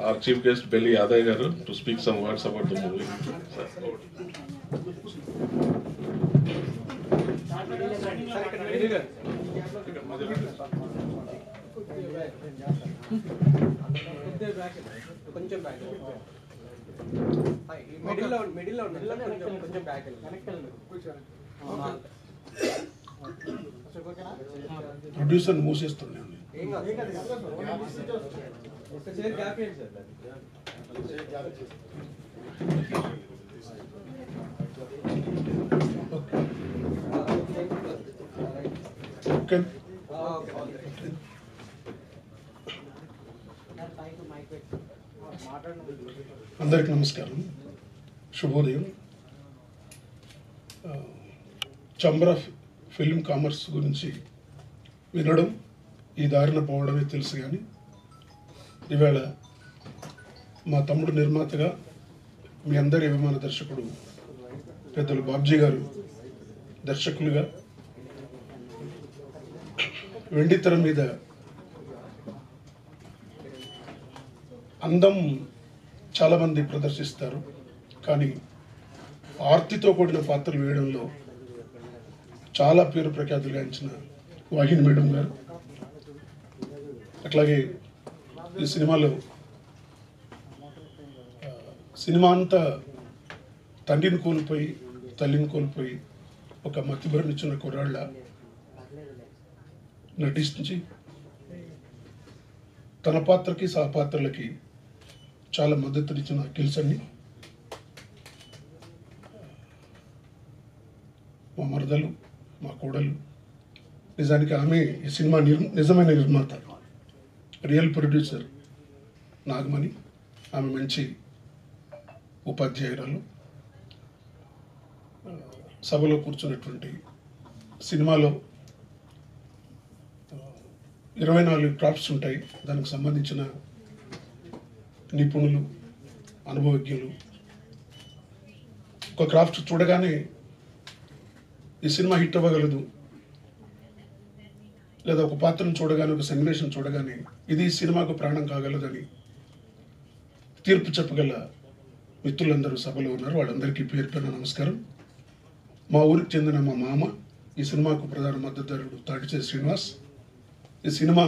our chief guest Belly Aday garu to speak some words about the movie. Producer మూసేస్తున్నాను. అందరికి నమస్కారం, శుభోదయం. Chamber film commerce గురించి వినడం, ఈ దారిన పోవడమే తెలుసు. కానీ ఈవేళ మా తమ్ముడు నిర్మాతగా, మీ అందరి అభిమాన దర్శకుడు పెద్దలు బాబ్జీ గారు దర్శకులుగా వెండితెర మీద అందం చాలామంది ప్రదర్శిస్తారు, కానీ ఆర్తితో కూడిన పాత్రలు వేయడంలో చాలా పేరు ప్రఖ్యాతులు గాంచిన వాహిని మేడం గారు, అట్లాగే ఈ సినిమా అంతా తండ్రిని కోల్పోయి తల్లిని కోల్పోయి ఒక మతిభ్రమించిన కుర్రాళ్ళ నటించి తన పాత్రకి సహపాత్రలకి చాలా మద్దతునిచ్చిన కిల్సన్ని, మా మరదలు, మా కోడలు, నిజానికి ఆమె ఈ సినిమా నిజమైన నిర్మాత, రియల్ ప్రొడ్యూసర్ నాగమణి. ఆమె మంచి ఉపాధ్యాయురాలు. సభలో కూర్చున్నటువంటి సినిమాలో 24 క్రాఫ్ట్స్ ఉంటాయి. దానికి సంబంధించిన నిపుణులు, అనుభవజ్ఞులు. ఒక క్రాఫ్ట్ చూడగానే ఈ సినిమా హిట్ అవ్వగలదు, లేదా ఒక పాత్రను చూడగానే, ఒక సన్నివేశం చూడగానే ఇది సినిమాకు ప్రాణం కాగలదని తీర్పు చెప్పగల మిత్రులందరూ సభలో ఉన్నారు. వాళ్ళందరికీ పేరు పేరున నమస్కారం. మా ఊరికి చెందిన మా మామ, ఈ సినిమాకు ప్రధాన మద్దతుదారుడు తాటిచేరి శ్రీనివాస్. ఈ సినిమా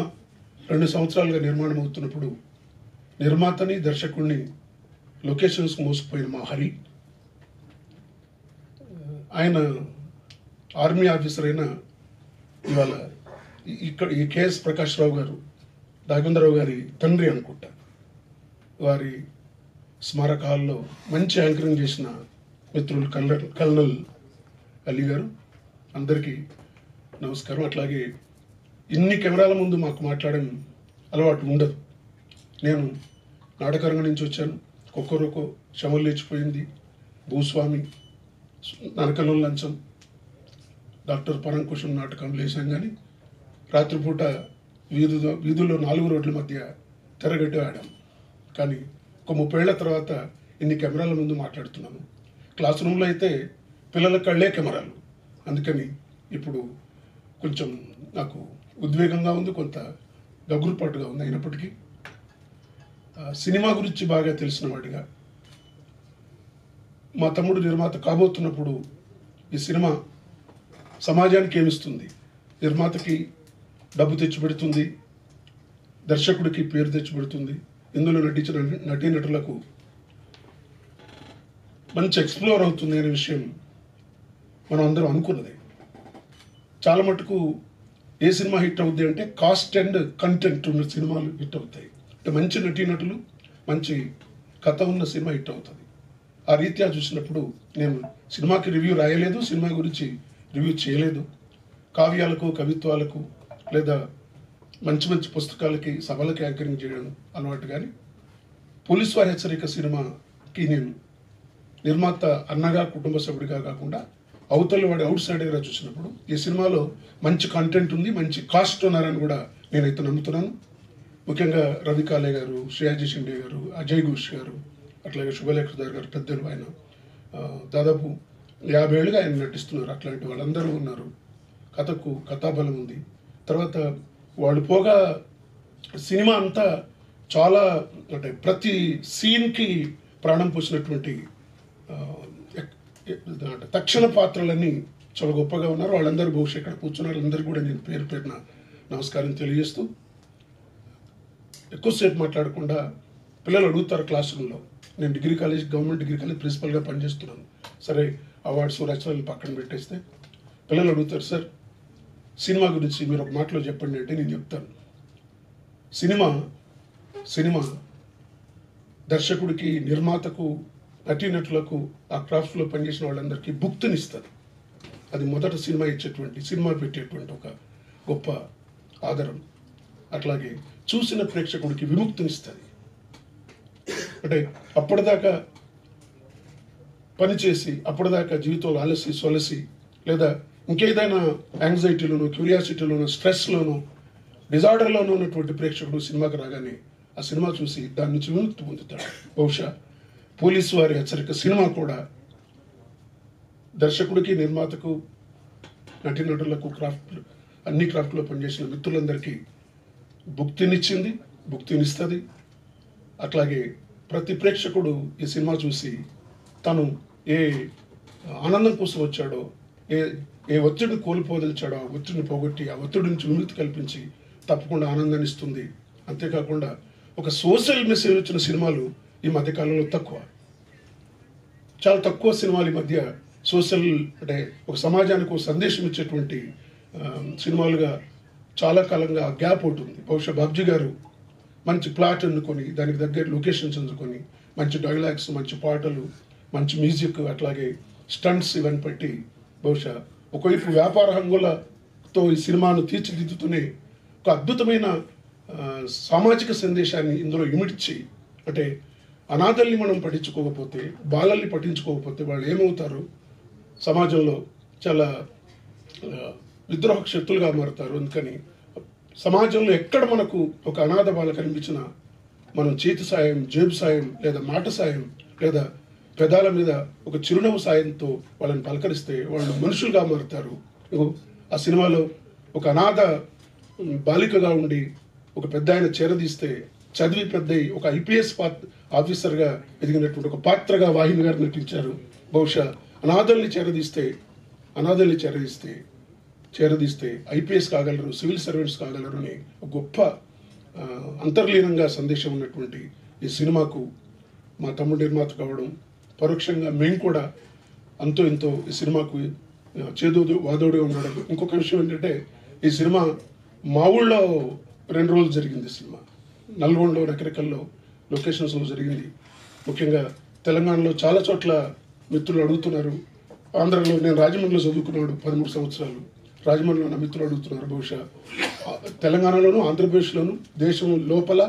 2 సంవత్సరాలుగా నిర్మాణం అవుతున్నప్పుడు నిర్మాతని, దర్శకుడిని లొకేషన్స్కి మోసుకుపోయిన మా హరి, ఆయన ఆర్మీ ఆఫీసర్ అయిన ఇవాళ ఇక్కడ ఈ కేఎస్ ప్రకాష్ రావు గారు, రాఘవేంద్రరావు గారి తండ్రి అనుకుంటా, వారి స్మారక హాల్లో మంచి యాంకరింగ్ చేసిన మిత్రులు కల్నల్ అలీ గారు, అందరికీ నమస్కారం. అట్లాగే ఇన్ని కెమెరాల ముందు మాకు మాట్లాడడం అలవాటు ఉండదు. నేను నాటకరంగం నుంచి వచ్చాను. కొక్కరొకో, శమలు లేచిపోయింది, భూస్వామి, నరకలో లంచం, డాక్టర్ పరంకుశం నాటకం లేసాం. కానీ రాత్రిపూట వీధుల్లో 4 రోడ్ల మధ్య తెరగట్టి ఆడాం. కానీ ఒక 30 ఏళ్ల తర్వాత ఇన్ని కెమెరాల ముందు మాట్లాడుతున్నాను. క్లాస్ రూమ్లో అయితే పిల్లల కళ్ళే కెమెరాలు. అందుకని ఇప్పుడు కొంచెం నాకు ఉద్వేగంగా ఉంది, కొంత గగురుపాటుగా ఉంది. అయినప్పటికీ సినిమా గురించి బాగా తెలిసిన వాడిగా, మా తమ్ముడు నిర్మాత కాబోతున్నప్పుడు ఈ సినిమా సమాజానికి ఏమిస్తుంది, నిర్మాతకి డబ్బు తెచ్చిపెడుతుంది, దర్శకుడికి పేరు తెచ్చిపెడుతుంది, ఇందులో నటించిన నటీనటులకు మంచి ఎక్స్ప్లోర్ అవుతుంది అనే విషయం మనం అందరం అనుకున్నదే. చాలా మటుకు ఏ సినిమా హిట్ అవుద్ది అంటే కాస్ట్ అండ్ కంటెంట్ ఉన్న సినిమాలు హిట్ అవుతాయి. అంటే మంచి నటీనటులు, మంచి కథ ఉన్న సినిమా హిట్ అవుతుంది. ఆ రీత్యా చూసినప్పుడు నేను సినిమాకి రివ్యూ రాయలేదు, సినిమా గురించి రివ్యూ చేయలేదు. కావ్యాలకు, కవిత్వాలకు, లేదా మంచి మంచి పుస్తకాలకి, సభలకి యాంకరింగ్ చేయడం అలవాటు. కానీ పోలీస్ వారి హెచ్చరిక సినిమాకి నేను నిర్మాత అన్నగా, కుటుంబ సభ్యుడిగా కాకుండా అవతల వాడి అవుట్ సైడర్గా చూసినప్పుడు ఈ సినిమాలో మంచి కంటెంట్ ఉంది, మంచి కాస్ట్ ఉన్నారని కూడా నేనైతే నమ్ముతున్నాను. ముఖ్యంగా రవి కాలే గారు, శ్రేయాజీ షిండే గారు, అజయ్ ఘోష్ గారు, అట్లాగే శుభలేఖదార్ గారు పెద్దలు, ఆయన దాదాపు 50 ఏళ్ళుగా ఆయన నటిస్తున్నారు. అట్లాంటి వాళ్ళందరూ ఉన్నారు. కథకు కథాబలం ఉంది. తర్వాత వాళ్ళు పోగా సినిమా అంతా చాలా అంటే ప్రతి సీన్కి ప్రాణం పోసినటువంటి తక్షణ పాత్రలన్నీ చాలా గొప్పగా ఉన్నారు. వాళ్ళందరూ బహుశా ఇక్కడ కూర్చున్నారు. అందరికీ కూడా నేను పేరు పేరున నమస్కారం తెలియజేస్తూ, ఎక్కువసేపు మాట్లాడకుండా పిల్లలు అడుగుతారు క్లాస్ రూమ్లో. నేను గవర్నమెంట్ డిగ్రీ కాలేజ్ ప్రిన్సిపల్గా పనిచేస్తున్నాను. సరే, అవార్డ్స్ రచనలు పక్కన పెట్టేస్తే పిల్లలు అడుగుతారు, సార్ సినిమా గురించి మీరు ఒక మాటలో చెప్పండి అంటే నేను చెప్తాను. సినిమా దర్శకుడికి, నిర్మాతకు, నటీనటులకు, ఆ క్రాఫ్ట్లో పనిచేసిన వాళ్ళందరికీ భుక్తినిస్తుంది. అది మొదట సినిమా పెట్టేటువంటి ఒక గొప్ప ఆధారం. అట్లాగే చూసిన ప్రేక్షకుడికి విముక్తినిస్తుంది. అంటే అప్పటిదాకా పనిచేసి అప్పటిదాకా జీవితంలో అలసి సొలసి లేదా ఇంకేదైనా యాంగ్జైటీలోనూ, క్యూరియాసిటీలోనూ, స్ట్రెస్లోనూ, డిజార్డర్లోనూ ఉన్నటువంటి ప్రేక్షకుడు సినిమాకి రాగానే ఆ సినిమా చూసి దాని నుంచి విముక్తి పొందుతాడు. బహుశా పోలీసు వారి హెచ్చరిక సినిమా కూడా దర్శకుడికి, నిర్మాతకు, నటీనటులకు, అన్ని క్రాఫ్ట్లో పనిచేసిన మిత్రులందరికీ భుక్తినిస్తుంది. అట్లాగే ప్రతి ప్రేక్షకుడు ఈ సినిమా చూసి తను ఏ ఆనందం కోసం వచ్చాడో, ఏ ఒత్తిడిని కోల్పోదలిచాడో ఆ ఒత్తిడిని పోగొట్టి ఆ ఒత్తిడి నుంచి విముక్తి కల్పించి తప్పకుండా ఆనందాన్ని ఇస్తుంది. అంతేకాకుండా ఒక సోషల్ మెసేజ్ వచ్చిన సినిమాలు ఈ మధ్యకాలంలో చాలా తక్కువ సినిమాలు ఈ మధ్య అంటే ఒక సమాజానికి ఒక సందేశం ఇచ్చేటువంటి సినిమాలుగా చాలా కాలంగా గ్యాప్ ఉంటుంది. బహుశా బాబ్జీ గారు మంచి ప్లాట్ ఎన్నుకొని, దానికి దగ్గర లొకేషన్స్ ఎన్నుకొని, మంచి డైలాగ్స్, మంచి పాటలు, మంచి మ్యూజిక్, అట్లాగే స్టంట్స్ ఇవన్నీ పెట్టి బహుశా ఒకవైపు వ్యాపార హంగులతో ఈ సినిమాను తీర్చిదిద్దుతూనే ఒక అద్భుతమైన సామాజిక సందేశాన్ని ఇందులో ఇమిడ్చి, అంటే అనాథల్ని మనం పట్టించుకోకపోతే, బాలల్ని పట్టించుకోకపోతే వాళ్ళు ఏమవుతారు, సమాజంలో చాలా విద్రోహ శక్తులుగా మారుతారు. అందుకని సమాజంలో ఎక్కడ మనకు ఒక అనాథ బాల కనిపించినా మనం చేతి సాయం, జేబు సాయం, లేదా మాట సాయం, లేదా పెదాల మీద ఒక చిరునవ్వు సాయంతో వాళ్ళని పలకరిస్తే వాళ్ళు మనుషులుగా మారుతారు. ఆ సినిమాలో ఒక అనాథ బాలికగా ఉండి ఒక పెద్ద ఆయన చేరదీస్తే, చదివి పెద్దయి ఒక ఐపీఎస్ ఆఫీసర్గా ఎదిగినటువంటి ఒక పాత్రగా వాహిని గారు నటించారు. బహుశా అనాథల్ని చేరదీస్తే ఐపీఎస్ కాగలరు, సివిల్ సర్వెంట్స్ కాగలరు అని గొప్ప అంతర్లీనంగా సందేశం ఉన్నటువంటి ఈ సినిమాకు మా తమ్ముడు నిర్మాత కావడం, పరోక్షంగా మేము కూడా అంతో ఇంతో ఈ సినిమాకు వాదోడుగా ఉండడం. ఇంకొక విషయం ఏంటంటే, ఈ సినిమా మా ఊళ్ళో 2 రోజులు జరిగింది. సినిమా నల్గొండలో, రకరకాల లొకేషన్స్లో జరిగింది. ముఖ్యంగా తెలంగాణలో చాలా చోట్ల మిత్రులు అడుగుతున్నారు. ఆంధ్రలో, నేను రాజమండ్రిలో చదువుకున్నాడు 13 సంవత్సరాలు. రాజమండ్రిలో నా మిత్రులు అడుగుతున్నారు. బహుశా తెలంగాణలోను, ఆంధ్రప్రదేశ్లోను, దేశం లోపల,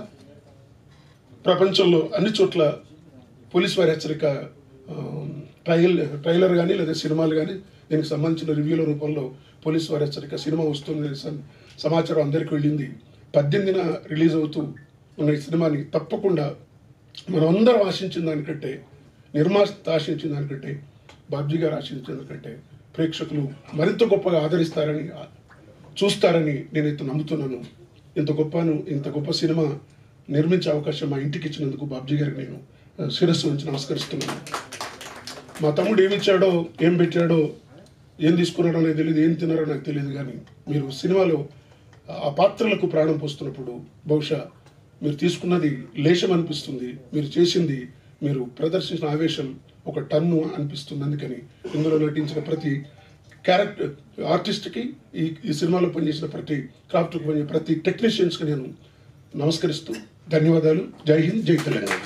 ప్రపంచంలో అన్ని చోట్ల పోలీస్ వారి హెచ్చరిక ట్రైలర్ కానీ లేదా సినిమాలు కానీ దీనికి సంబంధించిన రివ్యూల రూపంలో పోలీస్ వారి హెచ్చరిక సినిమా వస్తుంది సమాచారం అందరికీ వెళ్ళింది. 18న రిలీజ్ అవుతూ ఉన్న ఈ సినిమాని తప్పకుండా మనం అందరం ఆశించిన దానికంటే, నిర్మాత ఆశించిన దానికంటే, బాబ్జీ గారు ఆశించిన దానికంటే ప్రేక్షకులు మరింత గొప్పగా ఆదరిస్తారని, చూస్తారని నేనైతే నమ్ముతున్నాను. ఇంత గొప్ప సినిమా నిర్మించే అవకాశం మా ఇంటికి ఇచ్చినందుకు బాబ్జీ గారికి నేను శిరస్సు నుంచి నమస్కరిస్తున్నాను. మా తమ్ముడు ఏమిచ్చాడో, ఏం పెట్టాడో, ఏం తీసుకున్నాడో నాకు తెలియదు, ఏం తిన్నారో నాకు తెలియదు. కానీ మీరు సినిమాలో ఆ పాత్రలకు ప్రాణం పోస్తున్నప్పుడు బహుశా మీరు తీసుకున్నది లేశం అనిపిస్తుంది, మీరు చేసింది, మీరు ప్రదర్శించిన ఆవేశం ఒక టన్ను అనిపిస్తుంది. అందుకని ఇందులో నటించిన ప్రతి క్యారెక్టర్ ఆర్టిస్ట్కి, ఈ సినిమాలో పనిచేసిన ప్రతి క్రాఫ్ట్కి పనిచేసిన ప్రతి టెక్నీషియన్స్కి నేను నమస్కరిస్తూ ధన్యవాదాలు. జై హింద్, జై తెలంగాణ.